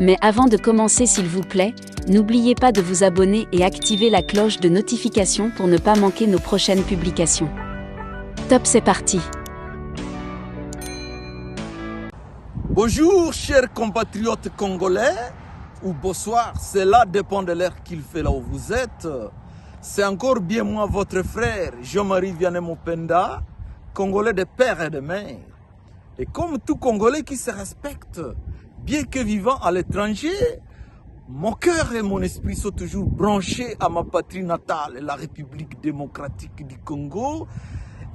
Mais avant de commencer, s'il vous plaît, n'oubliez pas de vous abonner et activer la cloche de notification pour ne pas manquer nos prochaines publications. Top, c'est parti! Bonjour chers compatriotes congolais, ou bonsoir, cela dépend de l'heure qu'il fait là où vous êtes. C'est encore bien moi, votre frère Jean-Marie Vianney Mopenda, congolais de père et de mère. Et comme tout congolais qui se respecte, bien que vivant à l'étranger, mon cœur et mon esprit sont toujours branchés à ma patrie natale, la République démocratique du Congo.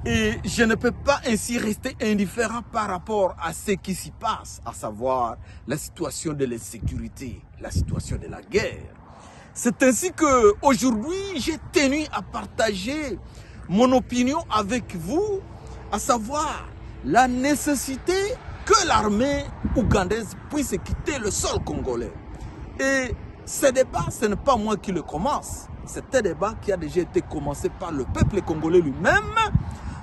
Et je ne peux pas ainsi rester indifférent par rapport à ce qui s'y passe, à savoir la situation de l'insécurité, la situation de la guerre. C'est ainsi que aujourd'hui j'ai tenu à partager mon opinion avec vous, à savoir la nécessité que l'armée ougandaise puisse quitter le sol congolais. Et ce débat, ce n'est pas moi qui le commence. C'est un débat qui a déjà été commencé par le peuple congolais lui-même.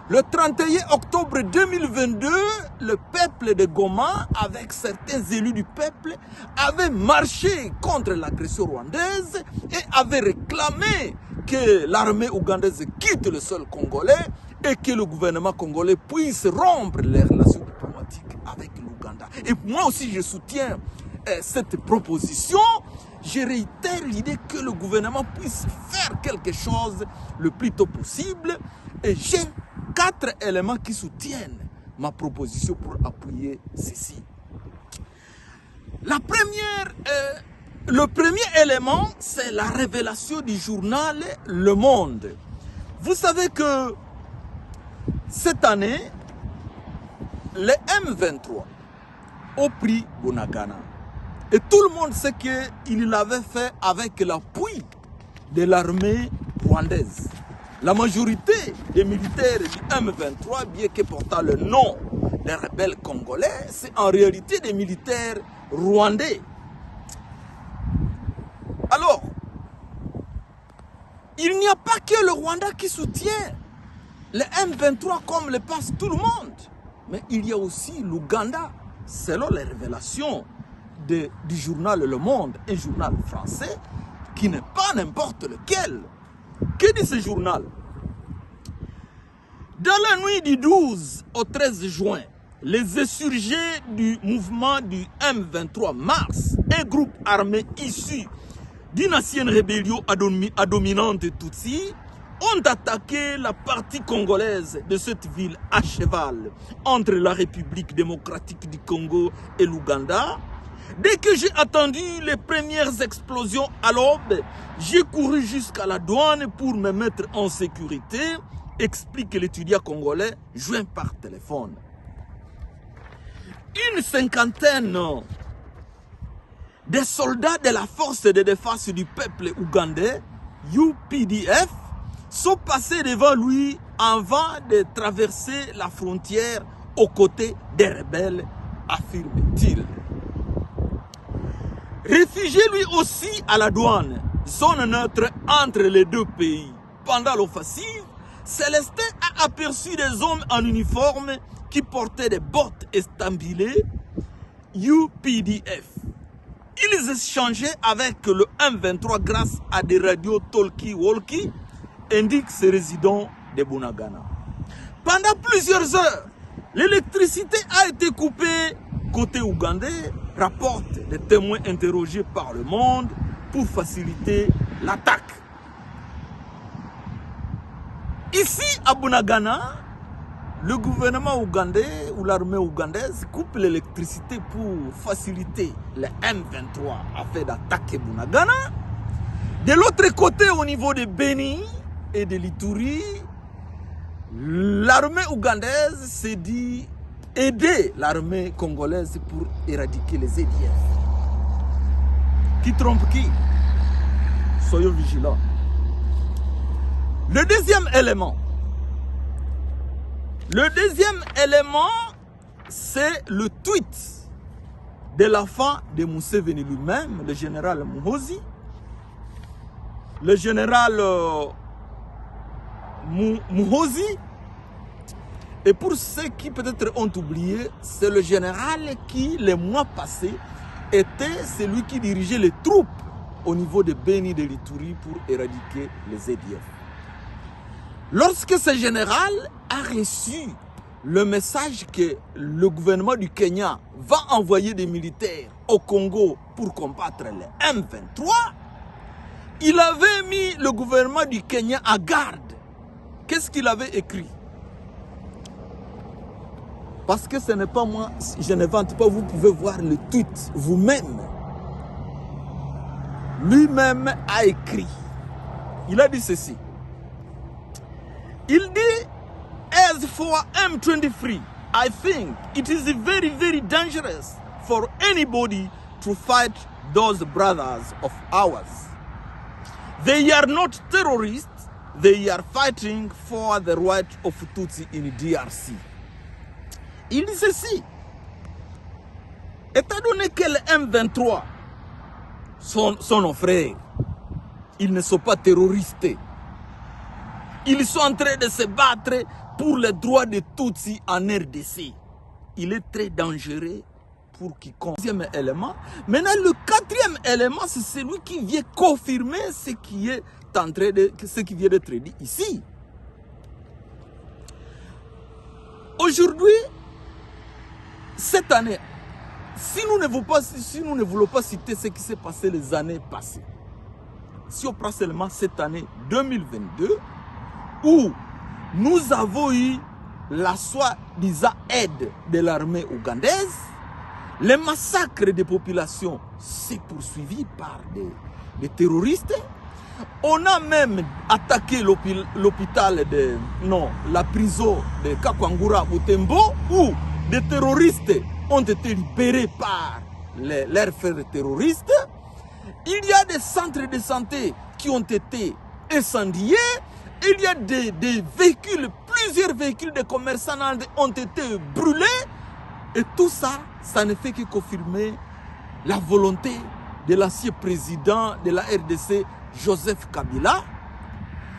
Le 31 octobre 2022, le peuple de Goma, avec certains élus du peuple, avait marché contre l'agression rwandaise et avait réclamé que l'armée ougandaise quitte le sol congolais et que le gouvernement congolais puisse rompre les relations diplomatiques avec l'Ouganda. Et moi aussi, je soutiens cette proposition. Je réitère l'idée que le gouvernement puisse faire quelque chose le plus tôt possible. Et j'ai 4 éléments qui soutiennent ma proposition pour appuyer ceci. Le premier élément, c'est la révélation du journal Le Monde. Vous savez que cette année, les M23 ont pris Bunagana. Et tout le monde sait qu'il l'avait fait avec l'appui de l'armée rwandaise. La majorité des militaires du M23, bien que portant le nom des rebelles congolais, c'est en réalité des militaires rwandais. Alors, il n'y a pas que le Rwanda qui soutient les M23 comme le pense tout le monde, mais il y a aussi l'Ouganda, selon les révélations du journal Le Monde, un journal français qui n'est pas n'importe lequel. Que dit ce journal? Dans la nuit du 12 au 13 juin, les insurgés du mouvement du M23 Mars, un groupe armé issu d'une ancienne rébellion à dominante Tutsi, ont attaqué la partie congolaise de cette ville à cheval entre la République démocratique du Congo et l'Ouganda. Dès que j'ai attendu les premières explosions à l'aube, j'ai couru jusqu'à la douane pour me mettre en sécurité, explique l'étudiant congolais joint par téléphone. Une cinquantaine des soldats de la force de défense du peuple ougandais, UPDF, sont passés devant lui avant de traverser la frontière aux côtés des rebelles, affirme-t-il. Réfugié lui aussi à la douane, zone neutre entre les deux pays. Pendant l'offensive, Célestin a aperçu des hommes en uniforme qui portaient des bottes estampillées UPDF. Ils échangeaient avec le M23 grâce à des radios talkie-walkie, indique ces résidents de Bunagana. Pendant plusieurs heures, l'électricité a été coupée côté ougandais, rapportent des témoins interrogés par Le Monde pour faciliter l'attaque. Ici à Bunagana, le gouvernement ougandais ou l'armée ougandaise coupe l'électricité pour faciliter les M23 afin d'attaquer Bunagana. De l'autre côté, au niveau de Beni et de l'Ituri, l'armée ougandaise s'est dit aider l'armée congolaise pour éradiquer les EDF. Qui trompe qui? Soyons vigilants. Le deuxième élément, c'est le tweet de l'enfant de Museveni lui-même, le général Muhoozi. Le général Muhoozi. Et pour ceux qui peut-être ont oublié, c'est le général qui, les mois passés, était celui qui dirigeait les troupes au niveau de Beni de l'Ituri pour éradiquer les ADF. Lorsque ce général a reçu le message que le gouvernement du Kenya va envoyer des militaires au Congo pour combattre les M23, il avait mis le gouvernement du Kenya à garde. Qu'est-ce qu'il avait écrit? Parce que ce n'est pas moi, je n'invente pas, vous pouvez voir le tweet vous-même. Lui-même a écrit. Il a dit ceci. Il dit, as for M23, I think it is very, very dangerous for anybody to fight those brothers of ours. They are not terrorists, they are fighting for the right of Tutsi in DRC. Il dit ceci. Étant donné que les M23 sont nos frères, ils ne sont pas terroristes. Ils sont en train de se battre pour les droits de Tutsi en RDC. Il est très dangereux pour quiconque. Deuxième élément. Maintenant, le quatrième élément, c'est celui qui vient confirmer ce qui est en train de, ce qui vient d'être dit ici. Aujourd'hui, cette année, si nous ne voulons pas citer ce qui s'est passé les années passées, si on prend seulement cette année 2022, où nous avons eu la soi-disant aide de l'armée ougandaise, les massacres des populations s'est poursuivi par des terroristes. On a même attaqué l'hôpital de, non, la prison de Kakwangura Butembo, où des terroristes ont été libérés par leurs frères terroristes. Il y a des centres de santé qui ont été incendiés. Il y a des véhicules, plusieurs véhicules de commerçants ont été brûlés. Et tout ça, ça ne fait que confirmer la volonté de l'ancien président de la RDC, Joseph Kabila,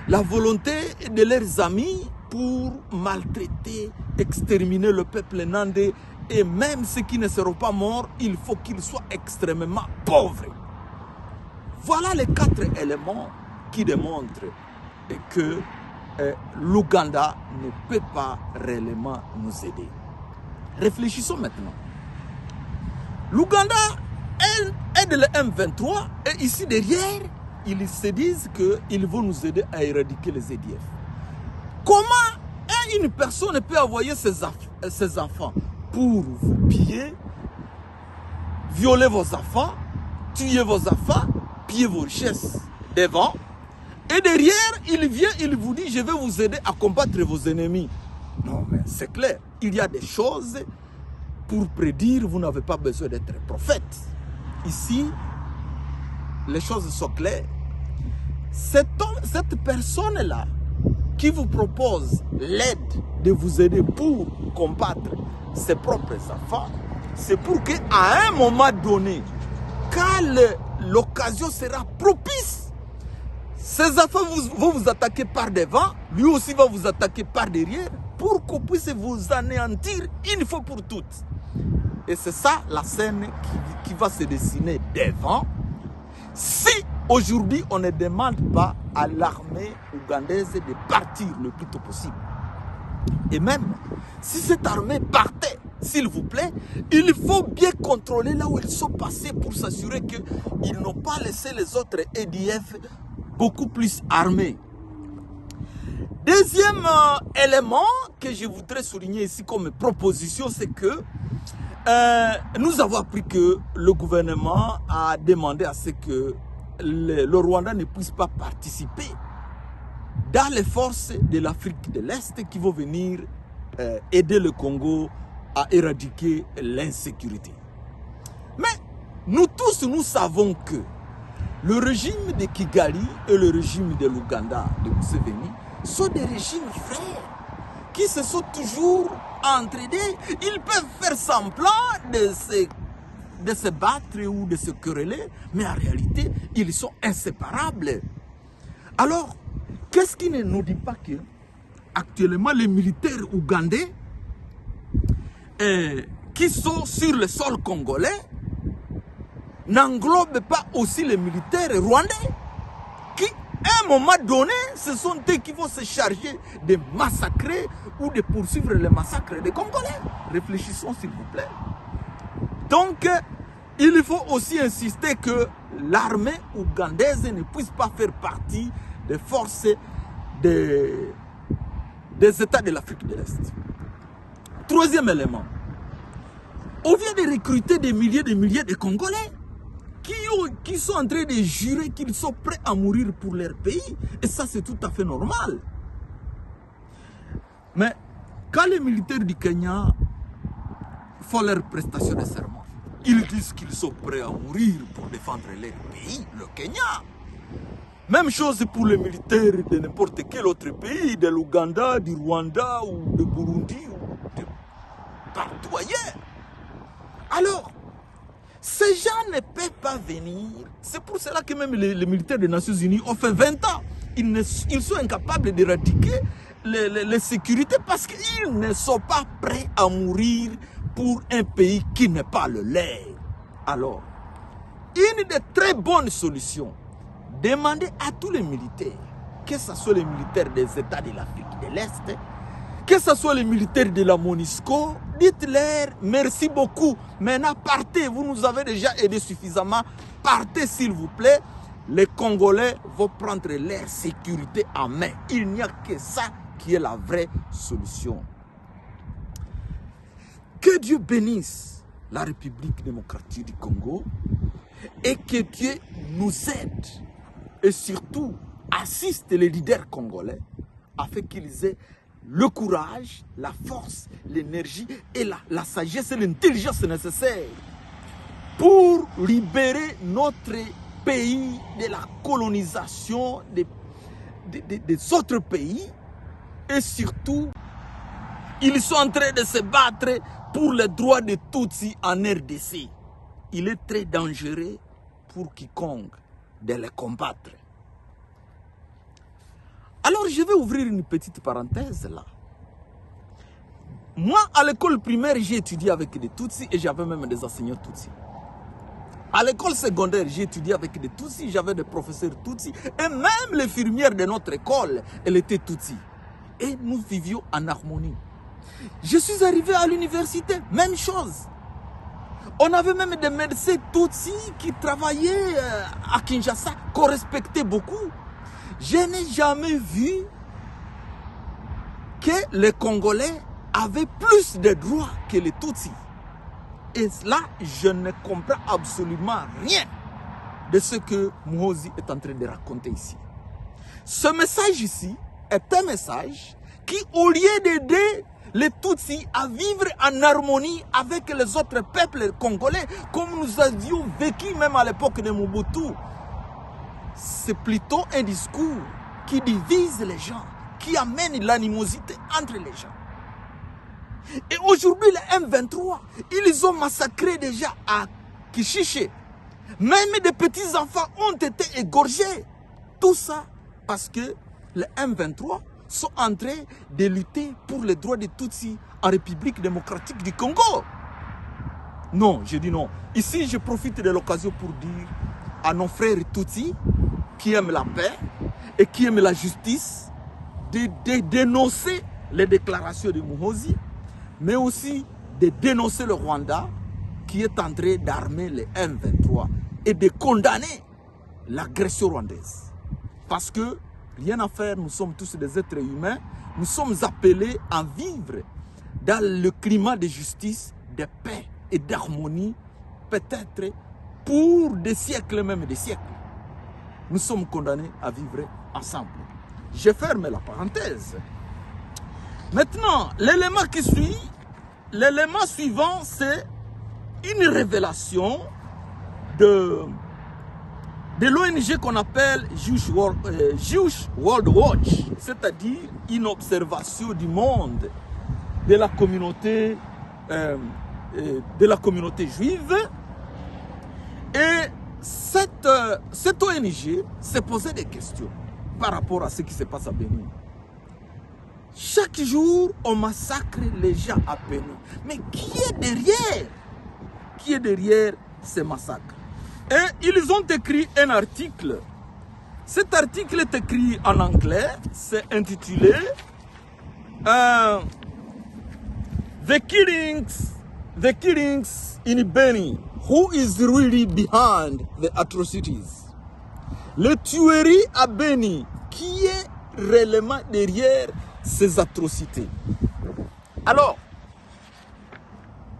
la volonté de leurs amis pour maltraiter, exterminer le peuple nandais. Et même ceux qui ne seront pas morts, il faut qu'ils soient extrêmement pauvres. Voilà les 4 éléments qui démontrent que l'Ouganda ne peut pas réellement nous aider. Réfléchissons maintenant. L'Ouganda aide le M23 et ici derrière, ils se disent qu'ils vont nous aider à éradiquer les ADF. Comment une personne peut envoyer ses enfants pour vous piller, violer vos enfants, tuer vos enfants, piller vos richesses devant? Et derrière, il vient, il vous dit, je vais vous aider à combattre vos ennemis. Non, mais c'est clair. Il y a des choses pour prédire, vous n'avez pas besoin d'être prophète. Ici, les choses sont claires. Cette personne-là qui vous propose l'aide de vous aider pour combattre ses propres enfants, c'est pour qu'à un moment donné, quand l'occasion sera propice, ces enfants vont vous attaquer par devant, lui aussi va vous attaquer par derrière, pour qu'on puisse vous anéantir une fois pour toutes. Et c'est ça la scène qui va se dessiner devant. Si aujourd'hui on ne demande pas à l'armée ougandaise de partir le plus tôt possible. Et même si cette armée partait, s'il vous plaît, il faut bien contrôler là où ils sont passés pour s'assurer qu'ils n'ont pas laissé les autres ADF beaucoup plus armés. Deuxième élément que je voudrais souligner ici comme proposition, c'est que nous avons appris que le gouvernement a demandé à ce que le Rwanda ne puisse pas participer dans les forces de l'Afrique de l'Est qui vont venir aider le Congo à éradiquer l'insécurité. Mais nous tous, nous savons que le régime de Kigali et le régime de l'Ouganda, de Museveni, sont des régimes frères qui se sont toujours entraînés. Ils peuvent faire semblant de se battre ou de se quereller, mais en réalité, ils sont inséparables. Alors, qu'est-ce qui ne nous dit pas que actuellement les militaires ougandais qui sont sur le sol congolais n'englobe pas aussi les militaires rwandais qui, à un moment donné, ce sont eux qui vont se charger de massacrer ou de poursuivre les massacres des Congolais. Réfléchissons s'il vous plaît. Donc, il faut aussi insister que l'armée ougandaise ne puisse pas faire partie des forces des États de l'Afrique de l'Est. Troisième élément, on vient de recruter des milliers de Congolais qui sont en train de jurer qu'ils sont prêts à mourir pour leur pays. Et ça, c'est tout à fait normal. Mais quand les militaires du Kenya font leur prestation de serment, ils disent qu'ils sont prêts à mourir pour défendre leur pays, le Kenya. Même chose pour les militaires de n'importe quel autre pays, de l'Ouganda, du Rwanda ou de Burundi ou de partout ailleurs. Alors, ces gens ne peuvent pas venir. C'est pour cela que même les militaires des Nations Unies ont fait 20 ans. Ils sont incapables d'éradiquer les sécurités parce qu'ils ne sont pas prêts à mourir pour un pays qui n'est pas le leur. Alors, une des très bonnes solutions, demander à tous les militaires, que ce soit les militaires des États de l'Afrique de l'Est, que ce soit les militaires de la MONUSCO, dites-leur merci beaucoup. Maintenant, partez, vous nous avez déjà aidé suffisamment. Partez s'il vous plaît. Les Congolais vont prendre leur sécurité en main. Il n'y a que ça qui est la vraie solution. Que Dieu bénisse la République démocratique du Congo et que Dieu nous aide et surtout assiste les leaders congolais afin qu'ils aient le courage, la force, l'énergie et la sagesse et l'intelligence nécessaires pour libérer notre pays de la colonisation des autres pays. Et surtout, ils sont en train de se battre pour les droits de Tutsis en RDC. Il est très dangereux pour quiconque de les combattre. Alors, je vais ouvrir une petite parenthèse là. Moi, à l'école primaire, j'ai étudié avec des Tutsis et j'avais même des enseignants Tutsis. À l'école secondaire, j'ai étudié avec des Tutsis, j'avais des professeurs Tutsis. Et même l'infirmière de notre école, elle était Tutsi. Et nous vivions en harmonie. Je suis arrivé à l'université, même chose. On avait même des médecins Tutsis qui travaillaient à Kinshasa, qu'on respectait beaucoup. Je n'ai jamais vu que les Congolais avaient plus de droits que les Tutsis. Et là, je ne comprends absolument rien de ce que Muhoozi est en train de raconter ici. Ce message ici est un message qui, au lieu d'aider les Tutsis à vivre en harmonie avec les autres peuples congolais, comme nous avions vécu même à l'époque de Mobutu, c'est plutôt un discours qui divise les gens, qui amène l'animosité entre les gens. Et aujourd'hui, les M23, ils ont massacré déjà à Kishiché. Même des petits-enfants ont été égorgés. Tout ça parce que les M23 sont en train de lutter pour les droits des Tutsis en République démocratique du Congo. Non, je dis non. Ici, je profite de l'occasion pour dire à nos frères Tutsis qui aiment la paix et qui aiment la justice de dénoncer les déclarations de Muhoozi, mais aussi de dénoncer le Rwanda qui est en train d'armer les M23 et de condamner l'agression rwandaise. Parce que, rien à faire, nous sommes tous des êtres humains, nous sommes appelés à vivre dans le climat de justice, de paix et d'harmonie, peut-être pour des siècles, même des siècles. Nous sommes condamnés à vivre ensemble. Je ferme la parenthèse. Maintenant, l'élément qui suit, l'élément suivant, c'est une révélation de l'ONG qu'on appelle Jewish World Watch, c'est-à-dire une observation du monde de la communauté juive. Et cette ONG s'est posé des questions par rapport à ce qui se passe à Bénin. Chaque jour, on massacre les gens à Bénin. Mais qui est derrière ces massacres? Et ils ont écrit un article. Cet article est écrit en anglais. C'est intitulé The killings in Beni. Who is really behind the atrocities? Les tueries à Beni. Qui est réellement derrière ces atrocités? Alors,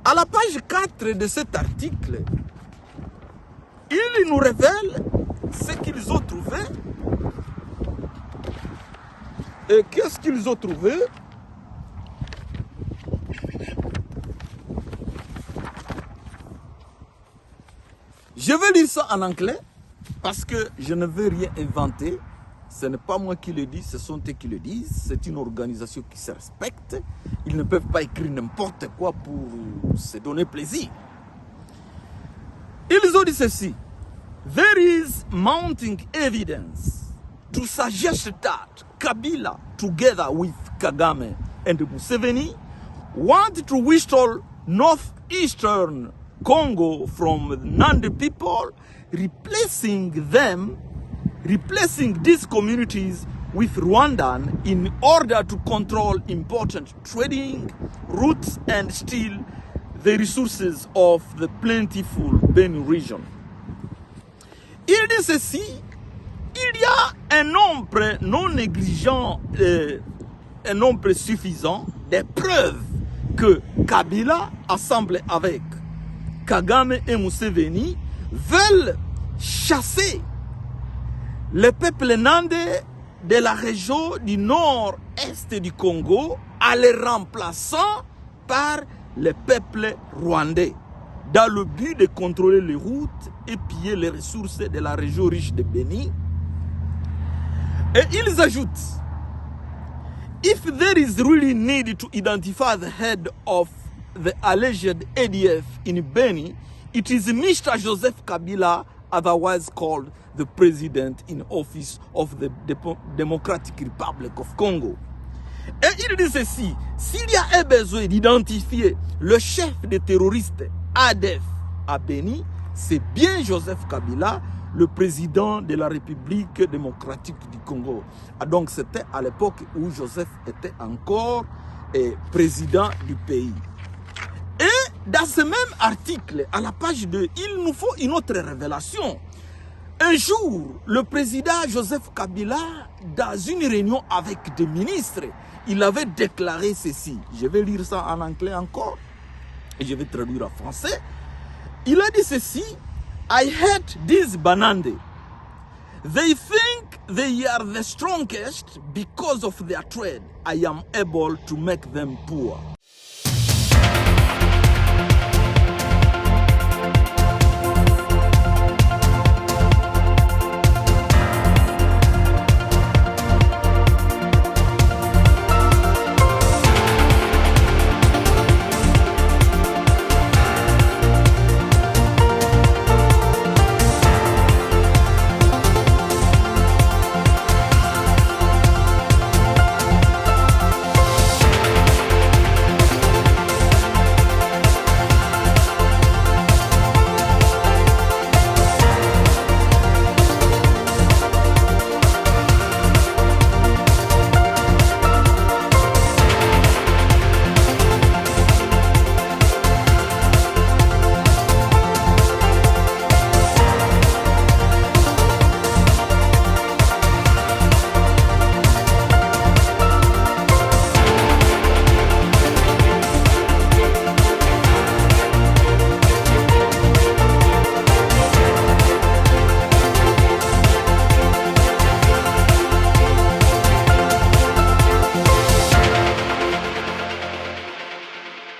à la page 4 de cet article, il nous révèle ce qu'ils ont trouvé. Et qu'est-ce qu'ils ont trouvé? Je vais lire ça en anglais parce que je ne veux rien inventer. Ce n'est pas moi qui le dis, ce sont eux qui le disent. C'est une organisation qui se respecte. Ils ne peuvent pas écrire n'importe quoi pour se donner plaisir. Ils ont dit ceci. There is mounting evidence to suggest that Kabila, together with Kagame and Museveni, want to withdraw northeastern Congo from Nandi people, replacing these communities with Rwandan in order to control important trading routes and steal the resources of the plentiful Beni region. Il dit ceci, il y a un nombre non négligeant, un nombre suffisant de preuves que Kabila, assemblé avec Kagame et Museveni, veulent chasser le peuple nandais de la région du nord-est du Congo en les remplaçant par le peuple rwandais, dans le but de contrôler les routes et piller les ressources de la région riche de Beni. Et ils ajoutent, if there is really need to identify the head of the alleged ADF in Beni, it is Mr. Joseph Kabila, otherwise called the President in Office of the Democratic Republic of Congo. Et il dit ceci, s'il y a un besoin d'identifier le chef des terroristes ADF à Beni, c'est bien Joseph Kabila, le président de la République démocratique du Congo. Ah, donc c'était à l'époque où Joseph était encore président du pays. Et dans ce même article, à la page 2, il nous faut une autre révélation. Un jour, le président Joseph Kabila, dans une réunion avec des ministres, il avait déclaré ceci. Je vais lire ça en anglais encore et je vais traduire en français. Il a dit ceci. I hate these Banande. They think they are the strongest because of their trade. I am able to make them poor.